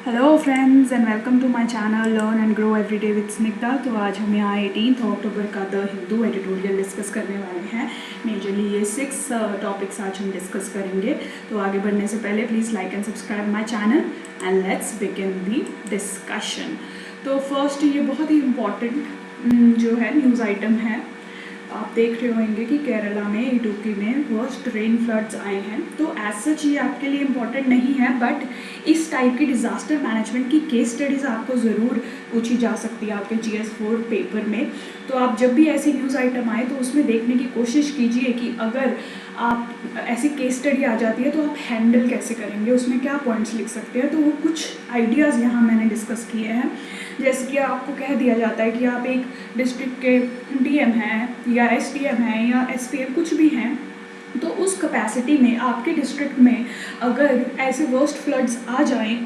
Hello friends and welcome to my channel learn and grow everyday with Snigdha. तो आज हम यहाँ 18 अक्टूबर का द हिंदू एडिटोरियल डिस्कस करने वाले हैं। मेजरली ये 6 टॉपिक्स आज हम डिस्कस करेंगे। तो आगे बढ़ने से पहले please like and subscribe my channel and let's begin the discussion. तो फर्स्ट ये बहुत ही इम्पॉर्टेंट जो है न्यूज़ आइटम है। आप देख रहे होंगे कि केरला में इडुक्की में वर्स्ट रेन फ्लड्स आए हैं। तो एज सच ये आपके लिए इम्पॉर्टेंट नहीं है, बट इस टाइप की डिज़ास्टर मैनेजमेंट की केस स्टडीज़ आपको ज़रूर पूछी जा सकती है आपके GS4 पेपर में। तो आप जब भी ऐसी न्यूज़ आइटम आए तो उसमें देखने की कोशिश कीजिए कि अगर आप ऐसी केस स्टडी आ जाती है तो आप हैंडल कैसे करेंगे, उसमें क्या पॉइंट्स लिख सकते हैं। तो वो कुछ आइडियाज़ यहाँ मैंने डिस्कस किए हैं। जैसे कि आपको कह दिया जाता है कि आप एक डिस्ट्रिक्ट के DM हैं या SDM हैं या SPM कुछ भी हैं, तो उस कैपेसिटी में आपके डिस्ट्रिक्ट में अगर ऐसे वर्स्ट फ्लड्स आ जाएं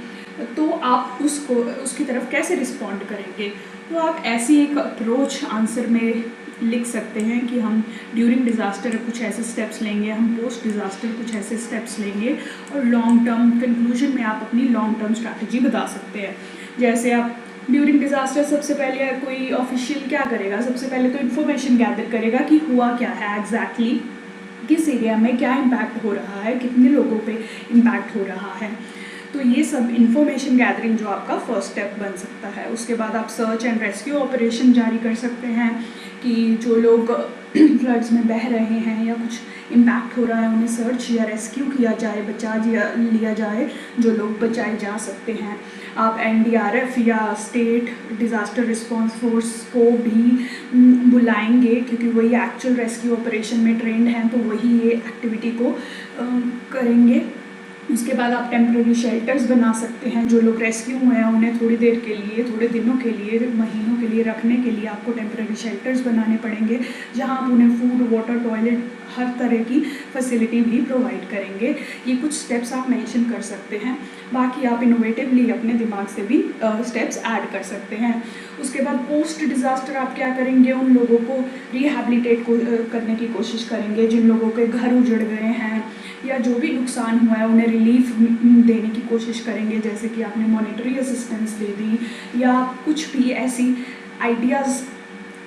तो आप उसकी तरफ कैसे रिस्पॉन्ड करेंगे। तो आप ऐसी एक अप्रोच आंसर में लिख सकते हैं कि हम ड्यूरिंग डिज़ास्टर कुछ ऐसे स्टेप्स लेंगे, हम पोस्ट डिज़ास्टर कुछ ऐसे स्टेप्स लेंगे, और लॉन्ग टर्म कंक्लूजन में आप अपनी लॉन्ग टर्म स्ट्रैटेजी बता सकते हैं। जैसे आप ड्यूरिंग डिज़ास्टर सबसे पहले कोई ऑफिशियल क्या करेगा, सबसे पहले तो इन्फॉर्मेशन गैदर करेगा कि हुआ क्या है एग्जैक्टली, किस एरिया में क्या इम्पैक्ट हो रहा है, कितने लोगों पे इम्पैक्ट हो रहा है। तो ये सब इन्फॉर्मेशन गैदरिंग जो आपका फर्स्ट स्टेप बन सकता है। उसके बाद आप सर्च एंड रेस्क्यू ऑपरेशन जारी कर सकते हैं कि जो लोग फ्लड्स में बह रहे हैं या कुछ इम्पैक्ट हो रहा है उन्हें सर्च या रेस्क्यू किया जाए, बचा लिया जाए जो लोग बचाए जा सकते हैं। आप NDRF या स्टेट डिज़ास्टर रिस्पॉन्स फोर्स को भी बुलाएंगे क्योंकि वही एक्चुअल रेस्क्यू ऑपरेशन में ट्रेंड हैं, तो वही ये एक्टिविटी को करेंगे। उसके बाद आप टेम्प्रेरी शेल्टर्स बना सकते हैं। जो लोग रेस्क्यू हुए हैं उन्हें थोड़ी देर के लिए, थोड़े दिनों के लिए, महीनों के लिए रखने के लिए आपको टेम्प्रेरी शेल्टर्स बनाने पड़ेंगे, जहां आप उन्हें फूड, वाटर, टॉयलेट, हर तरह की फैसिलिटी भी प्रोवाइड करेंगे। ये कुछ स्टेप्स आप मेंशन कर सकते हैं। बाकी आप इनोवेटिवली अपने दिमाग से भी स्टेप्स ऐड कर सकते हैं। उसके बाद पोस्ट डिज़ास्टर आप क्या करेंगे, उन लोगों को रिहैबिलिटेट करने की कोशिश करेंगे जिन लोगों के घर उजड़ गए हैं या जो भी नुकसान हुआ है उन्हें रिलीफ देने की कोशिश करेंगे। जैसे कि आपने मॉनेटरी असिस्टेंस दे दी या कुछ भी ऐसी आइडियाज़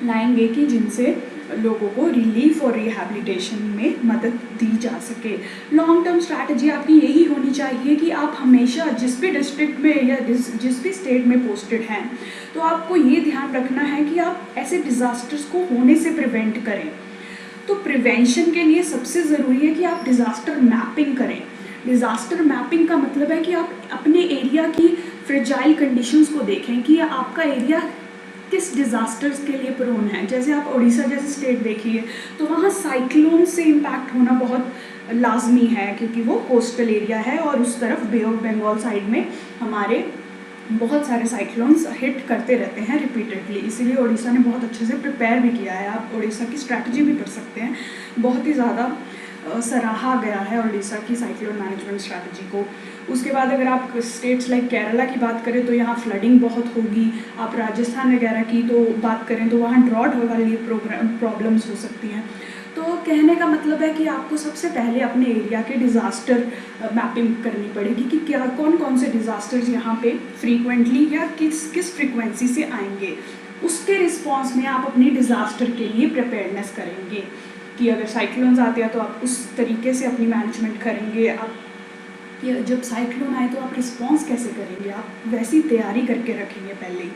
लाएंगे कि जिनसे लोगों को रिलीफ और रिहैबिलिटेशन में मदद दी जा सके। लॉन्ग टर्म स्ट्रैटेजी आपकी यही होनी चाहिए कि आप हमेशा जिस भी डिस्ट्रिक्ट में या जिस भी स्टेट में पोस्टेड हैं, तो आपको ये ध्यान रखना है कि आप ऐसे डिज़ास्टर्स को होने से प्रिवेंट करें। तो प्रिवेंशन के लिए सबसे ज़रूरी है कि आप डिज़ास्टर मैपिंग करें। डिज़ास्टर मैपिंग का मतलब है कि आप अपने एरिया की फ्रेजाइल कंडीशंस को देखें कि आपका एरिया किस डिज़ास्टर्स के लिए प्रोन है। जैसे आप उड़ीसा जैसे स्टेट देखिए, तो वहाँ साइक्लोन से इम्पैक्ट होना बहुत लाजमी है क्योंकि वो कोस्टल एरिया है और उस तरफ बे ऑफ बंगाल साइड में हमारे बहुत सारे साइक्लोन्स हिट करते रहते हैं रिपीटेडली। इसीलिए उड़ीसा ने बहुत अच्छे से प्रिपेयर भी किया है। आप उड़ीसा की स्ट्रैटेजी भी पढ़ सकते हैं, बहुत ही ज़्यादा सराहा गया है उड़ीसा की साइक्लोन मैनेजमेंट स्ट्रैटेजी को। उसके बाद अगर आप स्टेट्स लाइक केरला की बात करें तो यहाँ फ्लडिंग बहुत होगी। आप राजस्थान वगैरह की तो बात करें तो वहाँ ड्रॉट वाली प्रॉब्लम्स हो सकती हैं। तो कहने का मतलब है कि आपको सबसे पहले अपने एरिया के डिज़ास्टर मैपिंग करनी पड़ेगी कि क्या कौन कौन से डिज़ास्टर्स यहाँ पे फ्रीक्वेंटली या किस फ्रीक्वेंसी से आएंगे। उसके रिस्पॉन्स में आप अपनी डिज़ास्टर के लिए प्रिपेयर्डनेस करेंगे कि अगर साइक्लोन्स आते हैं तो आप उस तरीके से अपनी मैनेजमेंट करेंगे। आप जब साइक्लोन आए तो आप रिस्पॉन्स कैसे करेंगे, आप वैसी तैयारी करके रखेंगे पहले ही।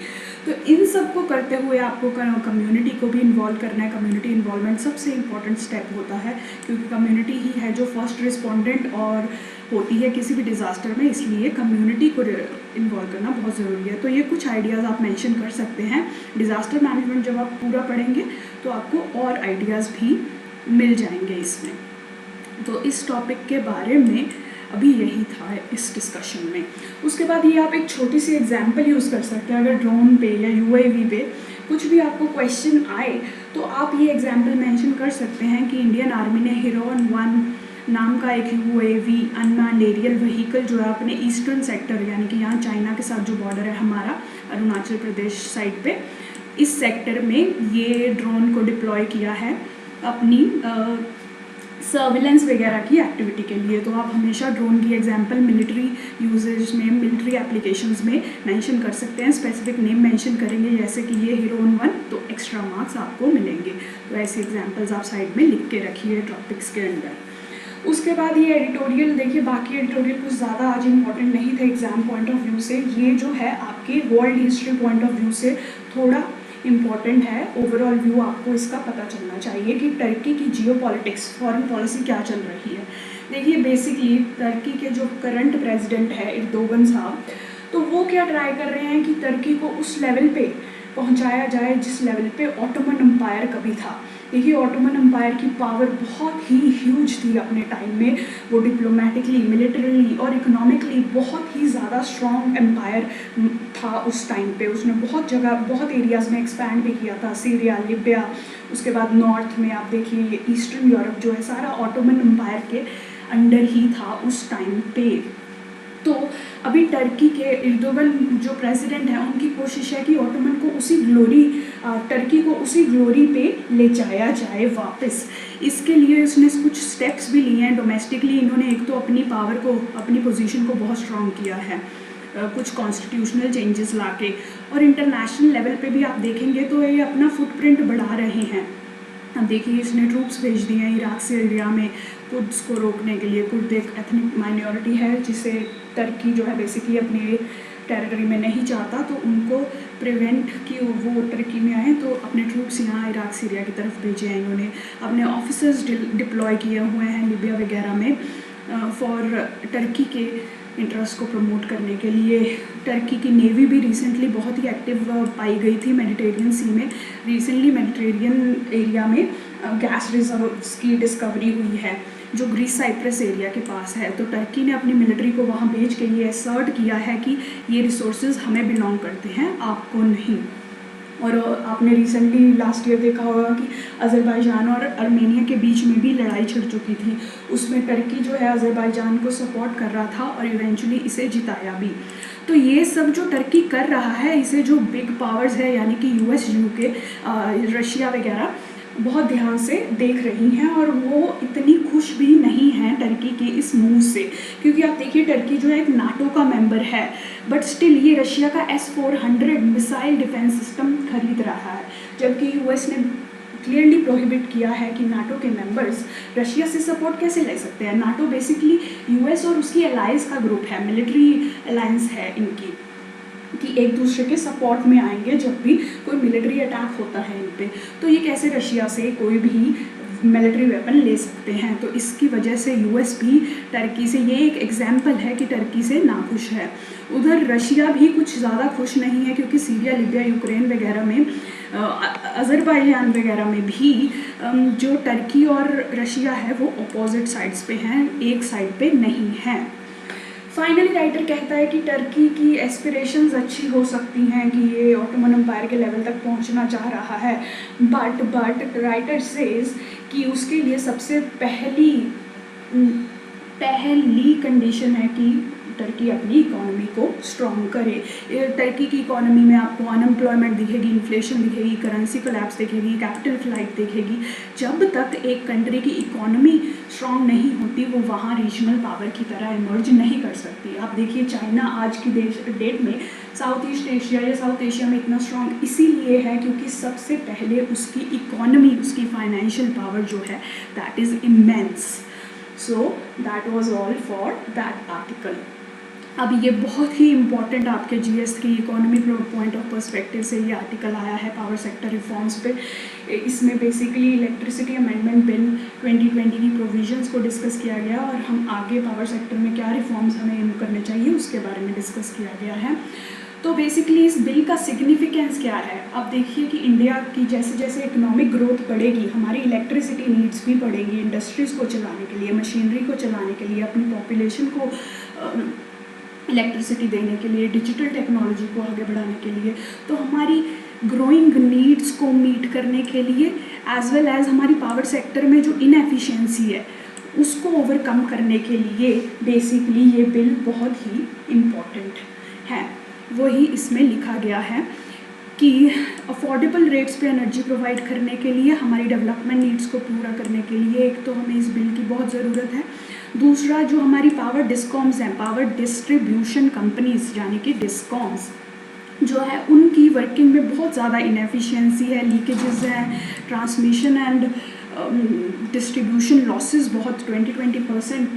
तो इन सब को करते हुए आपको कम्युनिटी को भी इन्वॉल्व करना है। कम्युनिटी इन्वॉल्वमेंट सबसे इम्पॉर्टेंट स्टेप होता है क्योंकि कम्युनिटी ही है जो फर्स्ट रिस्पोंडेंट और होती है किसी भी डिज़ास्टर में, इसलिए कम्युनिटी को इन्वॉल्व करना बहुत ज़रूरी है। तो ये कुछ आइडियाज़ आप मेंशन कर सकते हैं। डिज़ास्टर मैनेजमेंट जब आप पूरा पढ़ेंगे तो आपको और आइडियाज़ भी मिल जाएंगे इसमें। तो इस टॉपिक के बारे में अभी यही था इस डिस्कशन में। उसके बाद ये आप एक छोटी सी एग्जांपल यूज़ कर सकते हैं। अगर ड्रोन पे या UAV पे कुछ भी आपको क्वेश्चन आए तो आप ये एग्जांपल मेंशन कर सकते हैं कि इंडियन आर्मी ने हिरोन 1 नाम का एक UAV अनमैन्ड एरियल व्हीकल जो है अपने ईस्टर्न सेक्टर यानी कि यहाँ चाइना के साथ जो बॉर्डर है हमारा अरुणाचल प्रदेश साइड पे, इस सेक्टर में ये ड्रोन को डिप्लॉय किया है अपनी सर्विलेंस वगैरह की एक्टिविटी के लिए। तो आप हमेशा ड्रोन की एग्जांपल मिलिट्री यूजेज में, मिलिट्री एप्लीकेशंस में मेंशन कर सकते हैं। स्पेसिफिक नेम मेंशन करेंगे जैसे कि ये हीरोन 1, तो एक्स्ट्रा मार्क्स आपको मिलेंगे। तो ऐसे एग्जांपल्स आप साइड में लिख के रखिए टॉपिक्स के अंदर। उसके बाद ये एडिटोरियल देखिए, बाकी एडिटोरियल कुछ ज़्यादा आज इंपॉर्टेंट नहीं थे एग्जाम पॉइंट ऑफ व्यू से। ये जो है आपके world history point of view से थोड़ा इम्पॉर्टेंट है। ओवरऑल व्यू आपको इसका पता चलना चाहिए कि टर्की की जियो पॉलिटिक्स, फॉरेन पॉलिसी क्या चल रही है। देखिए बेसिकली टर्की के जो करंट प्रेसिडेंट है एर्दोगन साहब, तो वो क्या ट्राई कर रहे हैं कि टर्की को उस लेवल पे पहुंचाया जाए जिस लेवल पे ऑटोमन एम्पायर कभी था। देखिए ऑटोमन एम्पायर की पावर बहुत ही ह्यूज थी अपने टाइम में। वो डिप्लोमेटिकली, मिलिटरली और इकोनॉमिकली बहुत ही ज़्यादा स्ट्रॉन्ग एम्पायर था उस टाइम पे। उसने बहुत जगह, बहुत एरियाज़ में एक्सपैंड भी किया था, सीरिया, लिबिया, उसके बाद नॉर्थ में आप देखिए ये ईस्टर्न यूरोप जो है सारा ऑटोमन एम्पायर के अंडर ही था उस टाइम पे। तो अभी टर्की के एर्दोगन जो प्रेसिडेंट हैं उनकी कोशिश है कि ऑटोमन को उसी ग्लोरी, टर्की को उसी ग्लोरी पे ले जाया जाए वापस। इसके लिए उसने कुछ स्टेप्स भी लिए हैं डोमेस्टिकली। इन्होंने एक तो अपनी पावर को, अपनी पोजीशन को बहुत स्ट्रॉन्ग किया है कुछ कॉन्स्टिट्यूशनल चेंजेस लाके, और इंटरनेशनल लेवल पे भी आप देखेंगे तो ये अपना फुटप्रिंट बढ़ा रहे हैं। अब देखिए इसने ट्रूप्स भेज दिए हैं इराक सीरिया में कुर्द्स को रोकने के लिए। कुर्द एक एथनिक माइनॉरिटी है जिसे टर्की जो है बेसिकली अपने टेरिटरी में नहीं चाहता, तो उनको प्रिवेंट कि वो टर्की में आए, तो अपने ट्रूप्स यहाँ इराक सीरिया की तरफ भेजे हैं इन्होंने। अपने ऑफिसर्स डिप्लॉय किए हुए हैं लिबिया वगैरह में फॉर टर्की के इंटरेस्ट को प्रमोट करने के लिए। टर्की की नेवी भी रिसेंटली बहुत ही एक्टिव पाई गई थी मेडिटेरियन सी में। रिसेंटली मेडिटेरियन एरिया में गैस रिजर्व्स की डिस्कवरी हुई है जो ग्रीस साइप्रस एरिया के पास है। तो टर्की ने अपनी मिलिट्री को वहाँ भेज के ये असर्ट किया है कि ये रिसोर्सेज हमें बिलोंग करते हैं, आपको नहीं। और आपने रिसेंटली लास्ट ईयर देखा होगा कि अज़रबैजान और आर्मेनिया के बीच में भी लड़ाई छिड़ चुकी थी। उसमें टर्की जो है अज़रबैजान को सपोर्ट कर रहा था और इवेंचुअली इसे जिताया भी। तो ये सब जो टर्की कर रहा है इसे जो बिग पावर्स है यानी कि यूएस, यूके, रशिया वगैरह बहुत ध्यान से देख रही हैं, और वो इतनी खुश भी नहीं हैं टर्की के इस मूव से। क्योंकि आप देखिए टर्की जो है एक नाटो का मेंबर है, बट स्टिल ये रशिया का S-400 मिसाइल डिफेंस सिस्टम खरीद रहा है, जबकि यूएस ने क्लियरली प्रोहिबिट किया है कि नाटो के मेंबर्स रशिया से सपोर्ट कैसे ले सकते हैं। नाटो बेसिकली यूएस और उसकी अलायंस का ग्रुप है, मिलिट्री अलायंस है इनकी, कि एक दूसरे के सपोर्ट में आएंगे जब भी कोई मिलिट्री अटैक होता है इन पे। तो ये कैसे रशिया से कोई भी मिलिट्री वेपन ले सकते हैं। तो इसकी वजह से यूएस भी टर्की से, ये एक एग्जाम्पल है कि टर्की से नाखुश है। उधर रशिया भी कुछ ज़्यादा खुश नहीं है क्योंकि सीरिया, लिबिया, यूक्रेन वगैरह में, अज़रबैजान वगैरह में भी जो टर्की और रशिया है वो अपोजिट साइड्स पे हैं, एक साइड पे नहीं है। फाइनली राइटर कहता है कि टर्की की एस्पिरेशंस अच्छी हो सकती हैं कि ये ऑटोमन एम्पायर के लेवल तक पहुंचना चाह रहा है, बट राइटर सेज कि उसके लिए सबसे पहली कंडीशन है कि टर्की अपनी इकोनॉमी को स्ट्रॉन्ग करे। टर्की की इकोनॉमी में आपको अनएम्प्लॉयमेंट दिखेगी, इन्फ्लेशन दिखेगी, करेंसी कोलैप्स दिखेगी, कैपिटल फ्लाइट दिखेगी। जब तक एक कंट्री की इकोनॉमी स्ट्रॉन्ग नहीं होती वो वहाँ रीजनल पावर की तरह इमर्ज नहीं कर सकती। आप देखिए चाइना आज की डेट में साउथ ईस्ट एशिया या साउथ एशिया में इतना स्ट्रॉन्ग इसीलिए है क्योंकि सबसे पहले उसकी इकोनॉमी, उसकी फाइनेंशियल पावर जो है that is immense. So that was all for that article. अब ये बहुत ही इम्पॉर्टेंट आपके जीएस की इकोनॉमी पॉइंट ऑफ पर्सपेक्टिव से ये आर्टिकल आया है पावर सेक्टर रिफॉर्म्स पे। इसमें बेसिकली इलेक्ट्रिसिटी अमेंडमेंट बिल 2020 की प्रोविजंस को डिस्कस किया गया और हम आगे पावर सेक्टर में क्या रिफॉर्म्स हमें करने चाहिए उसके बारे में डिस्कस किया गया है। तो बेसिकली इस बिल का सिग्निफिकेंस क्या है, अब देखिए कि इंडिया की जैसे जैसे इकोनॉमिक ग्रोथ बढ़ेगी हमारी इलेक्ट्रिसिटी नीड्स भी बढ़ेगी, इंडस्ट्रीज़ को चलाने के लिए, मशीनरी को चलाने के लिए, अपनी पॉपुलेशन को इलेक्ट्रिसिटी देने के लिए, डिजिटल टेक्नोलॉजी को आगे बढ़ाने के लिए। तो हमारी ग्रोइंग नीड्स को मीट करने के लिए एज वेल एज हमारी पावर सेक्टर में जो इनएफिशिएंसी है उसको ओवरकम करने के लिए बेसिकली ये बिल बहुत ही इम्पॉर्टेंट है, वही इसमें लिखा गया है। कि अफोर्डेबल रेट्स पे एनर्जी प्रोवाइड करने के लिए, हमारी डेवलपमेंट नीड्स को पूरा करने के लिए एक तो हमें इस बिल की बहुत ज़रूरत है। दूसरा, जो हमारी पावर डिस्कॉम्स हैं, पावर डिस्ट्रीब्यूशन कंपनीज यानी कि डिस्कॉम्स जो है, उनकी वर्किंग में बहुत ज़्यादा इनएफिशिएंसी है, लीकेजेस हैं, ट्रांसमिशन एंड डिस्ट्रीब्यूशन लॉसेस बहुत 20%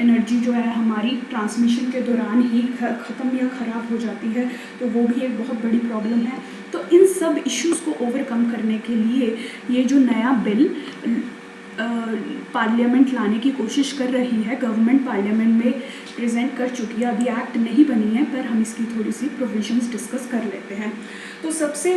एनर्जी जो है हमारी ट्रांसमिशन के दौरान ही ख़त्म या ख़राब हो जाती है, तो वो भी एक बहुत बड़ी प्रॉब्लम है। तो इन सब इश्यूज़ को ओवरकम करने के लिए ये जो नया बिल पार्लियामेंट लाने की कोशिश कर रही है, गवर्नमेंट पार्लियामेंट में प्रेजेंट कर चुकी है, अभी एक्ट नहीं बनी है, पर हम इसकी थोड़ी सी प्रोविजंस डिस्कस कर लेते हैं। तो सबसे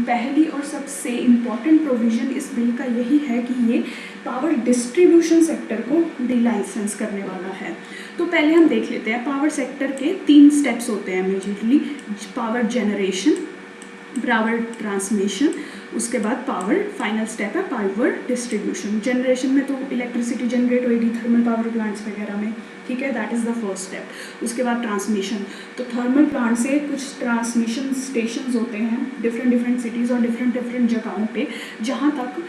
पहली और सबसे इम्पॉर्टेंट प्रोविज़न इस बिल का यही है कि ये पावर डिस्ट्रीब्यूशन सेक्टर को डिलाइसेंस करने वाला है। तो पहले हम देख लेते हैं, पावर सेक्टर के 3 स्टेप्स होते हैं majorly: power generation, power transmission, उसके बाद पावर, फाइनल स्टेप है पावर डिस्ट्रीब्यूशन। जनरेशन में तो इलेक्ट्रिसिटी जनरेट होगी थर्मल पावर प्लांट्स वगैरह में, ठीक है, that is the first step. उसके बाद ट्रांसमिशन, तो थर्मल प्लांट से कुछ ट्रांसमिशन स्टेशंस होते हैं डिफरेंट सिटीज़ और डिफरेंट जगहों पे, जहाँ तक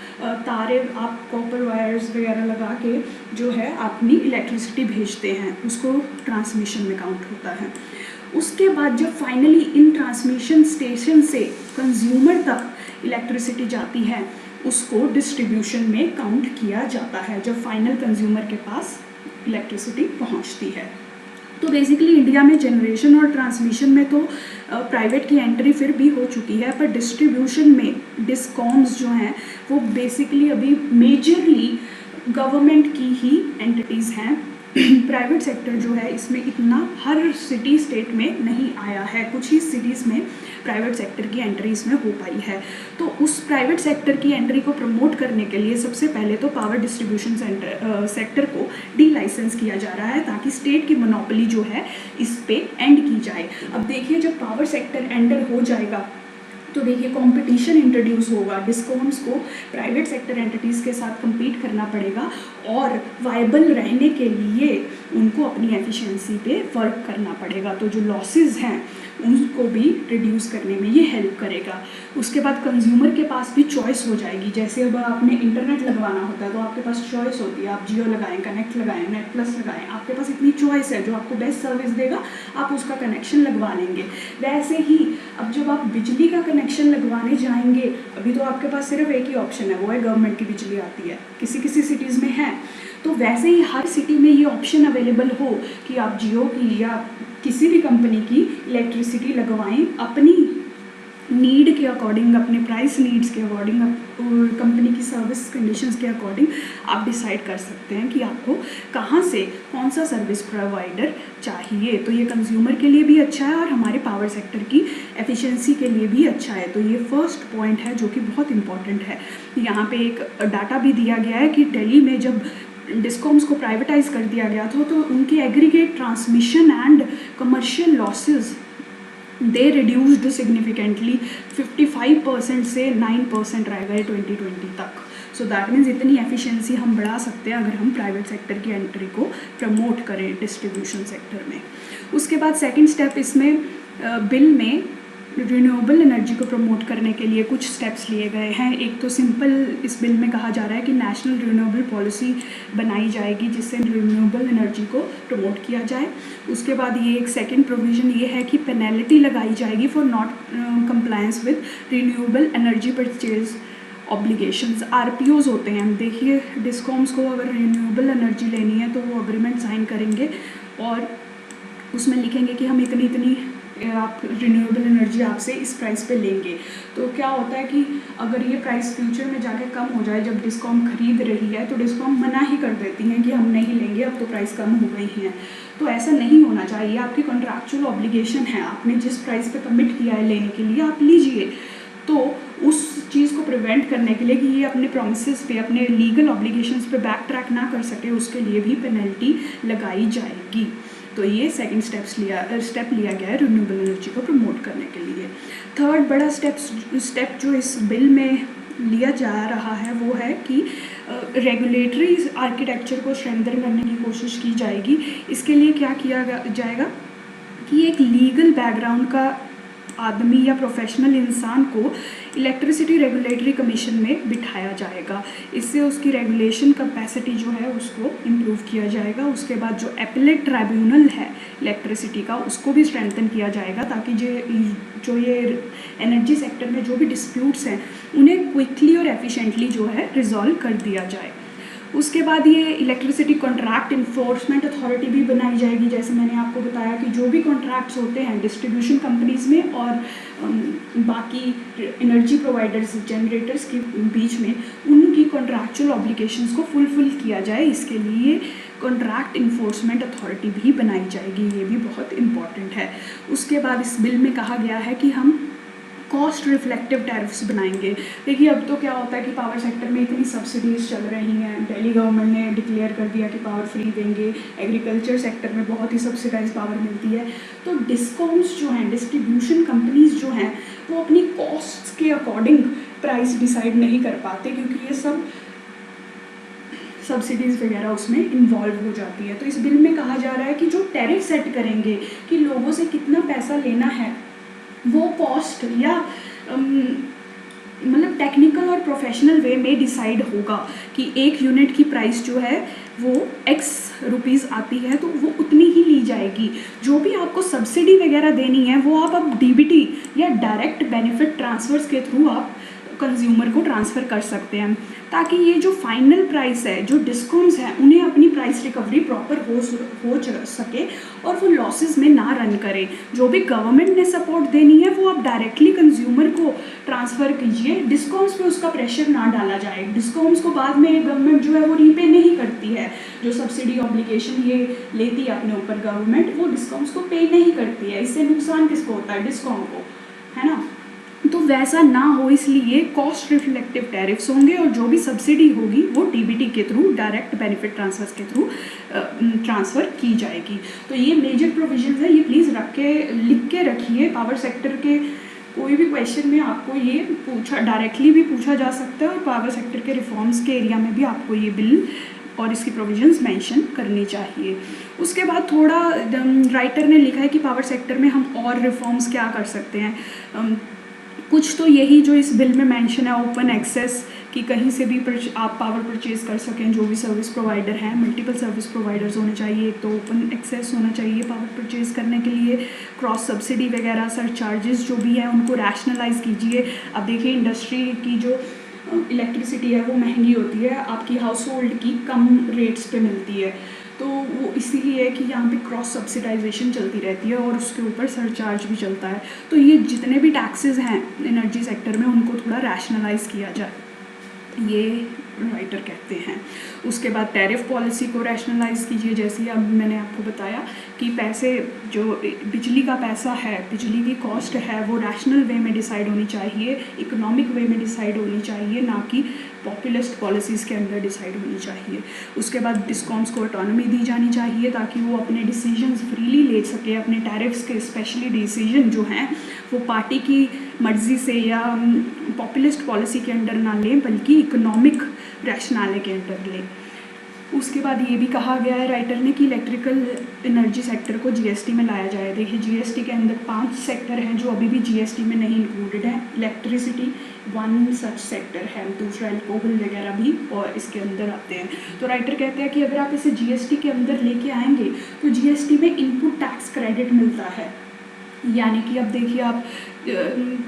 तारे आप कॉपर वायर्स वगैरह लगा के जो है अपनी इलेक्ट्रिसिटी भेजते हैं, उसको ट्रांसमिशन में काउंट होता है। उसके बाद जब फाइनली इन ट्रांसमिशन स्टेशन से कंज्यूमर तक इलेक्ट्रिसिटी जाती है, उसको डिस्ट्रीब्यूशन में काउंट किया जाता है, जब फाइनल कंज्यूमर के पास इलेक्ट्रिसिटी पहुंचती है। तो बेसिकली इंडिया में जनरेशन और ट्रांसमिशन में तो प्राइवेट की एंट्री फिर भी हो चुकी है, पर डिस्ट्रीब्यूशन में डिस्कॉम्स जो हैं वो बेसिकली अभी मेजरली गवर्नमेंट की ही एंटिटीज़ हैं। प्राइवेट सेक्टर जो है इसमें इतना हर सिटी स्टेट में नहीं आया है, कुछ ही सिटीज़ में प्राइवेट सेक्टर की एंट्री इसमें हो पाई है। तो उस प्राइवेट सेक्टर की एंट्री को प्रमोट करने के लिए सबसे पहले तो पावर डिस्ट्रीब्यूशन सेक्टर को डी लाइसेंस किया जा रहा है, ताकि स्टेट की मोनोपोली जो है इस पे एंड की जाए। अब देखिए, जब पावर सेक्टर एंटर हो जाएगा तो देखिए कंपटीशन इंट्रोड्यूस होगा, डिस्कॉम्स को प्राइवेट सेक्टर एंटिटीज़ के साथ compete करना पड़ेगा और वायबल रहने के लिए उनको अपनी एफिशिएंसी पे वर्क करना पड़ेगा। तो जो लॉसेस हैं उनको भी रिड्यूस करने में ये हेल्प करेगा। उसके बाद कंज्यूमर के पास भी चॉइस हो जाएगी, जैसे अब आपने इंटरनेट लगवाना होता है तो आपके पास चॉइस होती है, आप जियो लगाएं, कनेक्ट लगाएं, नेट प्लस लगाएं, आपके पास इतनी चॉइस है, जो आपको बेस्ट सर्विस देगा आप उसका कनेक्शन लगवा लेंगे। वैसे ही अब जब आप बिजली का कनेक्शन लगवाने जाएंगे, अभी तो आपके पास सिर्फ एक ही ऑप्शन है, वो है गवर्नमेंट की बिजली आती है, किसी सिटीज़ में है। तो वैसे ही हर सिटी में ये ऑप्शन अवेलेबल हो कि आप जियो की या किसी भी कंपनी की इलेक्ट्रिसिटी लगवाएं अपनी नीड के अकॉर्डिंग, अपने प्राइस नीड्स के अकॉर्डिंग, कंपनी की सर्विस कंडीशंस के अकॉर्डिंग आप डिसाइड कर सकते हैं कि आपको कहाँ से कौन सा सर्विस प्रोवाइडर चाहिए। तो ये कंज्यूमर के लिए भी अच्छा है और हमारे पावर सेक्टर की एफिशिएंसी के लिए भी अच्छा है। तो ये फर्स्ट पॉइंट है जो कि बहुत इंपॉर्टेंट है। यहाँ पे एक डाटा भी दिया गया है कि दिल्ली में जब डिस्कॉम्स को प्राइवेटाइज कर दिया गया था तो उनके aggregate transmission and commercial losses they reduced significantly, 55% से 9% रह गए 2020 तक। सो दैट मीन्स इतनी एफिशिएंसी हम बढ़ा सकते हैं अगर हम प्राइवेट सेक्टर की एंट्री को प्रमोट करें डिस्ट्रीब्यूशन सेक्टर में। उसके बाद सेकंड स्टेप इसमें बिल में रिन्यूएबल एनर्जी को प्रमोट करने के लिए कुछ स्टेप्स लिए गए हैं। एक तो सिंपल इस बिल में कहा जा रहा है कि नेशनल रिन्यूएबल पॉलिसी बनाई जाएगी जिससे रिन्यूएबल एनर्जी को प्रमोट किया जाए। उसके बाद ये एक सेकंड प्रोविज़न ये है कि पेनल्टी लगाई जाएगी for not compliance with renewable energy purchase obligations. RPOs होते हैं, देखिए डिस्कॉम्स को अगर रिन्यूएबल एनर्जी लेनी है तो वो अग्रीमेंट साइन करेंगे और उसमें लिखेंगे कि हम इतनी आप रिन्यूएबल एनर्जी आपसे इस प्राइस पे लेंगे। तो क्या होता है कि अगर ये प्राइस फ्यूचर में जाके कम हो जाए, जब डिस्कॉम खरीद रही है तो डिस्कॉम मना ही कर देती हैं कि हम नहीं लेंगे, अब तो प्राइस कम हो गई हैं। तो ऐसा नहीं होना चाहिए, आपकी कॉन्ट्रैक्चुअल ऑब्लिगेशन है, आपने जिस प्राइस पे कमिट किया है लेने के लिए आप लीजिए। तो उस चीज़ को प्रिवेंट करने के लिए कि ये अपने प्रोमिसेस पे, अपने लीगल ऑब्लिगेशंस पे बैक ट्रैक ना कर सके, उसके लिए भी पेनल्टी लगाई जाएगी। तो ये सेकंड स्टेप लिया गया है रिन्यूएबल एनर्जी को प्रमोट करने के लिए। थर्ड बड़ा स्टेप जो इस बिल में लिया जा रहा है वो है कि रेगुलेटरी आर्किटेक्चर को स्ट्रेंथन करने की कोशिश की जाएगी। इसके लिए क्या किया जाएगा कि एक लीगल बैकग्राउंड का आदमी या प्रोफेशनल इंसान को इलेक्ट्रिसिटी रेगुलेटरी कमीशन में बिठाया जाएगा। इससे उसकी रेगुलेशन कैपेसिटी जो है उसको इम्प्रूव किया जाएगा। उसके बाद जो एपेलेट ट्राइब्यूनल है इलेक्ट्रिसिटी का, उसको भी स्ट्रेंथन किया जाएगा, ताकि जो ये एनर्जी सेक्टर में जो भी डिस्प्यूट्स हैं उन्हें क्विकली और एफिशिएंटली जो है रिजॉल्व कर दिया जाए। उसके बाद ये इलेक्ट्रिसिटी कॉन्ट्रैक्ट इन्फोर्समेंट अथॉरिटी भी बनाई जाएगी। जैसे मैंने आपको बताया कि जो भी कॉन्ट्रैक्ट्स होते हैं डिस्ट्रीब्यूशन कंपनीज़ में और बाकी एनर्जी प्रोवाइडर्स जनरेटर्स के बीच में, उनकी कॉन्ट्रैक्चुअल ऑब्लिगेशंस को फुलफिल किया जाए, इसके लिए कॉन्ट्रैक्ट इन्फोर्समेंट अथॉरिटी भी बनाई जाएगी। ये भी बहुत इम्पॉर्टेंट है। उसके बाद इस बिल में कहा गया है कि हम कॉस्ट रिफ्लेक्टिव टैरिफ्स बनाएंगे। देखिए अब तो क्या होता है कि पावर सेक्टर में इतनी सब्सिडीज़ चल रही हैं, दिल्ली गवर्नमेंट ने डिक्लेयर कर दिया कि पावर फ्री देंगे, एग्रीकल्चर सेक्टर में बहुत ही सब्सिडाइज पावर मिलती है। तो डिस्कॉम्स जो हैं, डिस्ट्रीब्यूशन कंपनीज जो हैं, वो अपनी कॉस्ट्स के अकॉर्डिंग प्राइस डिसाइड नहीं कर पाते, क्योंकि ये सब सब्सिडीज़ वगैरह उसमें इन्वॉल्व हो जाती है। तो इस बिल में कहा जा रहा है कि जो टैरिफ सेट करेंगे कि लोगों से कितना पैसा लेना है, वो कॉस्ट या मतलब टेक्निकल और प्रोफेशनल वे में डिसाइड होगा कि एक यूनिट की प्राइस जो है वो x रुपीज़ आती है तो वो उतनी ही ली जाएगी। जो भी आपको सब्सिडी वगैरह देनी है वो आप अब डीबीटी या डायरेक्ट बेनिफिट ट्रांसफर्स के थ्रू आप कंज्यूमर को ट्रांसफ़र कर सकते हैं, ताकि ये जो फाइनल प्राइस है, जो डिस्कॉम्स हैं, उन्हें अपनी प्राइस रिकवरी प्रॉपर हो सके और वो लॉसेस में ना रन करें। जो भी गवर्नमेंट ने सपोर्ट देनी है वो आप डायरेक्टली कंज्यूमर को ट्रांसफ़र कीजिए, डिस्कॉम्स पे उसका प्रेशर ना डाला जाए। डिस्कॉम्स को बाद में गवर्नमेंट जो है वो रीपे नहीं करती है, जो सब्सिडी ऑब्लिगेशन ये लेती है अपने ऊपर गवर्नमेंट, वो डिस्कॉम्स को पे नहीं करती है। इससे नुकसान किसको होता है? डिस्कॉम को, है ना। तो वैसा ना हो इसलिए कॉस्ट रिफ्लेक्टिव टैरिफ्स होंगे और जो भी सब्सिडी होगी वो डीबीटी के थ्रू, डायरेक्ट बेनिफिट ट्रांसफर्स के थ्रू ट्रांसफ़र की जाएगी। तो ये मेजर प्रोविजंस है, ये प्लीज़ लिख के रखिए। पावर सेक्टर के कोई भी क्वेश्चन में आपको ये डायरेक्टली भी पूछा जा सकता है और पावर सेक्टर के रिफॉर्म्स के एरिया में भी आपको ये बिल और इसकी प्रोविजंस मेंशन करनी चाहिए। उसके बाद थोड़ा राइटर ने लिखा है कि पावर सेक्टर में हम और रिफॉर्म्स क्या कर सकते हैं। कुछ तो यही जो इस बिल में मेंशन है, ओपन एक्सेस, कि कहीं से भी आप पावर परचेज़ कर सकें। जो भी सर्विस प्रोवाइडर हैं, मल्टीपल सर्विस प्रोवाइडर्स होने चाहिए, एक तो ओपन एक्सेस होना चाहिए पावर परचेज़ करने के लिए। क्रॉस सब्सिडी वगैरह सर चार्जेस जो भी हैं उनको रैशनलाइज़ कीजिए। अब देखिए इंडस्ट्री की जो इलेक्ट्रिसिटी है वो महंगी होती है, आपकी हाउस होल्ड की कम रेट्स पे मिलती है, तो वो इसीलिए कि यहाँ पे क्रॉस सब्सिडाइजेशन चलती रहती है और उसके ऊपर सरचार्ज भी चलता है। तो ये जितने भी टैक्सेस हैं एनर्जी सेक्टर में उनको थोड़ा रैशनलाइज़ किया जाए, ये राइटर कहते हैं। उसके बाद टैरिफ पॉलिसी को रैशनलाइज़ कीजिए। जैसे अब मैंने आपको बताया कि पैसे, जो बिजली का पैसा है, बिजली की कॉस्ट है, वो रैशनल वे में डिसाइड होनी चाहिए, इकोनॉमिक वे में डिसाइड होनी चाहिए, ना कि पॉपुलिस्ट पॉलिसीज़ के अंदर डिसाइड होनी चाहिए। उसके बाद डिस्कॉम्स को ऑटोनॉमी दी जानी चाहिए ताकि वो अपने डिसीजंस फ्रीली ले सके। अपने टैरिफ्स के स्पेशली डिसीजन जो हैं वो पार्टी की मर्ज़ी से या पॉपुलिस्ट पॉलिसी के अंडर ना लें, बल्कि इकोनॉमिक रैशनैलिटी के अंडर लें। उसके बाद ये भी कहा गया है राइटर ने कि इलेक्ट्रिकल एनर्जी सेक्टर को जीएसटी में लाया जाए। देखिए जीएसटी के अंदर 5 सेक्टर हैं जो अभी भी जीएसटी में नहीं इंक्लूडेड है। इलेक्ट्रिसिटी वन सच सेक्टर है, दूसरा अल्कोहल वगैरह भी और इसके अंदर आते हैं। तो राइटर कहते हैं कि अगर आप इसे जीएसटी के अंदर लेके आएंगे तो जीएसटी में इनपुट टैक्स क्रेडिट मिलता है। यानी कि अब देखिए आप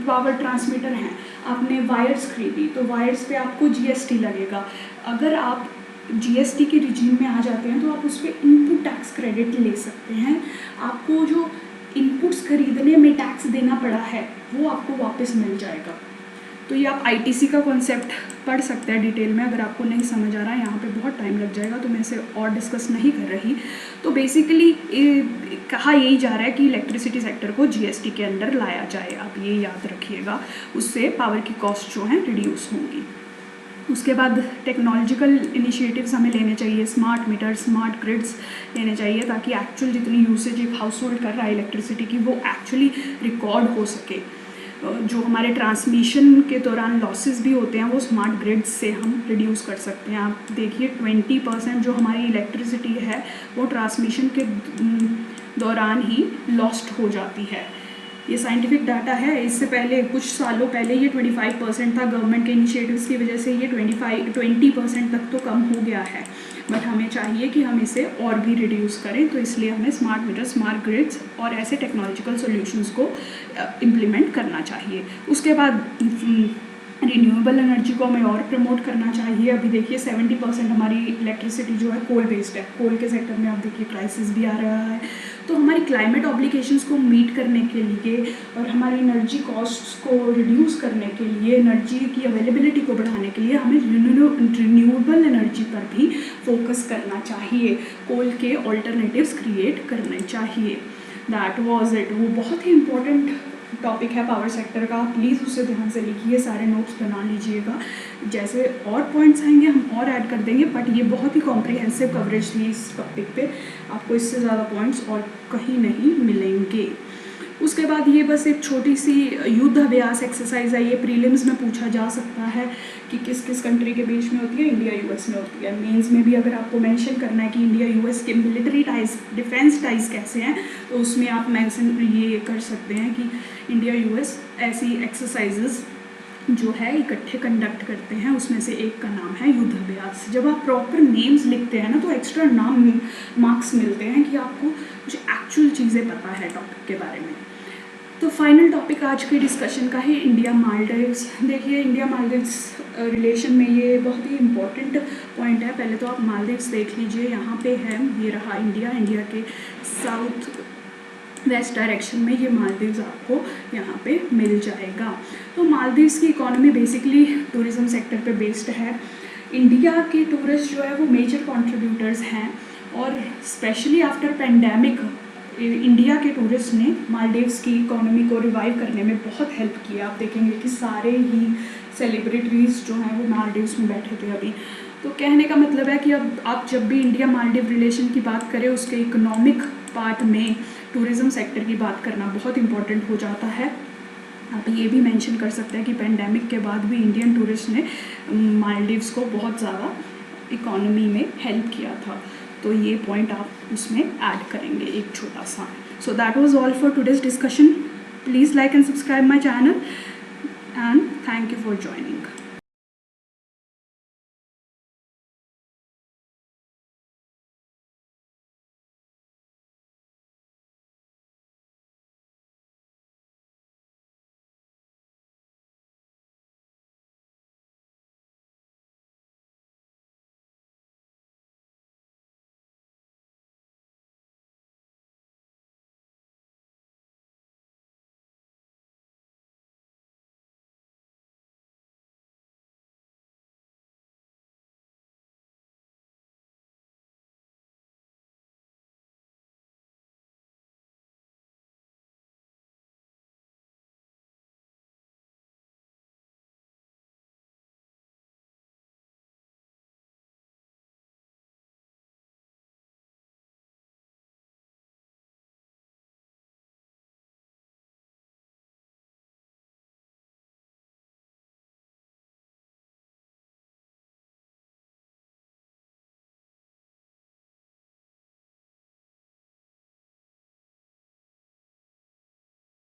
पावर ट्रांसमीटर हैं, आपने वायर्स खरीदी तो वायर्स पे आपको जीएसटी लगेगा। अगर आप जीएसटी के रिजीम में आ जाते हैं तो आप उस पर इनपुट टैक्स क्रेडिट ले सकते हैं। आपको जो इनपुट्स खरीदने में टैक्स देना पड़ा है वो आपको वापस मिल जाएगा। तो ये आप आईटीसी का कॉन्सेप्ट पढ़ सकते हैं डिटेल में। अगर आपको नहीं समझ आ रहा है, यहाँ पे बहुत टाइम लग जाएगा तो मैं इसे और डिस्कस नहीं कर रही। तो बेसिकली कहा यही जा रहा है कि इलेक्ट्रिसिटी सेक्टर को जीएसटी के अंडर लाया जाए। आप ये याद रखिएगा, उससे पावर की कॉस्ट जो है रिड्यूस होंगी। उसके बाद टेक्नोलॉजिकल इनिशिएटिव्स हमें लेने चाहिए, स्मार्ट मीटर, स्मार्ट ग्रिड्स लेने चाहिए ताकि एक्चुअल जितनी यूसेज एक हाउस होल्ड कर रहा है इलेक्ट्रिसिटी की वो एक्चुअली रिकॉर्ड हो सके। जो हमारे ट्रांसमिशन के दौरान लॉसेस भी होते हैं वो स्मार्ट ग्रिड्स से हम रिड्यूस कर सकते हैं। आप देखिए 20% जो हमारी इलेक्ट्रिसिटी है वो ट्रांसमिशन के दौरान ही लॉस्ट हो जाती है। ये साइंटिफिक डाटा है। इससे पहले कुछ सालों पहले ये 25% था, गवर्नमेंट के इनिशिएटिव्स की वजह से ये 20% तक तो कम हो गया है, बट हमें चाहिए कि हम इसे और भी रिड्यूस करें। तो इसलिए हमें स्मार्ट मीटर, स्मार्ट ग्रिड्स और ऐसे टेक्नोलॉजिकल सॉल्यूशंस को इम्प्लीमेंट करना चाहिए। उसके बाद रिन्यूएबल एनर्जी को हमें और प्रमोट करना चाहिए। अभी देखिए 70% हमारी इलेक्ट्रिसिटी जो है कोल बेस्ड है। कोल के सेक्टर में आप देखिए क्राइसिस भी आ रहा है। तो हमारी क्लाइमेट ऑब्लिगेशंस को मीट करने के लिए और हमारी एनर्जी कॉस्ट्स को रिड्यूस करने के लिए, एनर्जी की अवेलेबिलिटी को बढ़ाने के लिए हमें रिन्यूएबल एनर्जी पर भी फोकस करना चाहिए। कोल के ऑल्टरनेटिव्स क्रिएट करने चाहिए। That was it. वो बहुत ही इम्पोर्टेंट टॉपिक है पावर सेक्टर का, प्लीज़ उसे ध्यान से लिखिए, सारे नोट्स बना लीजिएगा। जैसे और पॉइंट्स आएंगे हम और ऐड कर देंगे, बट ये बहुत ही कॉम्प्रिहेंसिव कवरेज थी इस टॉपिक पे। आपको इससे ज़्यादा पॉइंट्स और कहीं नहीं मिलेंगे। उसके बाद ये बस एक छोटी सी युद्ध अभ्यास एक्सरसाइज है। ये प्रीलिम्स में पूछा जा सकता है कि किस किस कंट्री के बीच में होती है। इंडिया यूएस में होती है। मेंस में भी अगर आपको मेंशन करना है कि इंडिया यूएस के मिलिट्री टाइज, डिफेंस टाइज कैसे हैं, तो उसमें आप मेंशन ये कर सकते हैं कि इंडिया यूएस ऐसी एक्सरसाइजेज जो है इकट्ठे कंडक्ट करते हैं, उसमें से एक का नाम है युद्ध अभ्यास। जब आप प्रॉपर नेम्स लिखते हैं ना, तो एक्स्ट्रा नाम मार्क्स मिलते हैं कि आपको कुछ एक्चुअल चीज़ें पता है टॉपिक के बारे में। तो फाइनल टॉपिक आज के डिस्कशन का है इंडिया मालदीव्स। देखिए इंडिया मालदीव्स रिलेशन में ये बहुत ही इम्पोर्टेंट पॉइंट है। पहले तो आप मालदीव्स देख लीजिए, यहाँ पे है, ये रहा इंडिया। इंडिया के साउथ वेस्ट डायरेक्शन में ये मालदीव्स आपको यहाँ पे मिल जाएगा। तो मालदीव्स की इकोनॉमी बेसिकली टूरिज़्म सेक्टर पे बेस्ड है। इंडिया के टूरिस्ट जो है वो मेजर कंट्रीब्यूटर्स हैं, और स्पेशली आफ्टर पेंडेमिक इंडिया के टूरिस्ट ने मालदीव्स की इकोनॉमी को रिवाइव करने में बहुत हेल्प किया। आप देखेंगे कि सारे ही सेलिब्रिटीज़ जो हैं वो मालदीव्स में बैठे थे अभी। तो कहने का मतलब है कि अब आप जब भी इंडिया मालदीव रिलेशन की बात करें, उसके इकोनॉमिक पार्ट में टूरिज़्म सेक्टर की बात करना बहुत इंपॉर्टेंट हो जाता है। आप ये भी मेंशन कर सकते हैं कि पेंडेमिक के बाद भी इंडियन टूरिस्ट ने मालदीव्स को बहुत ज़्यादा इकोनॉमी में हेल्प किया था। तो ये पॉइंट आप उसमें ऐड करेंगे एक छोटा सा। So that was all for today's discussion. Please like and subscribe my channel and thank you for joining.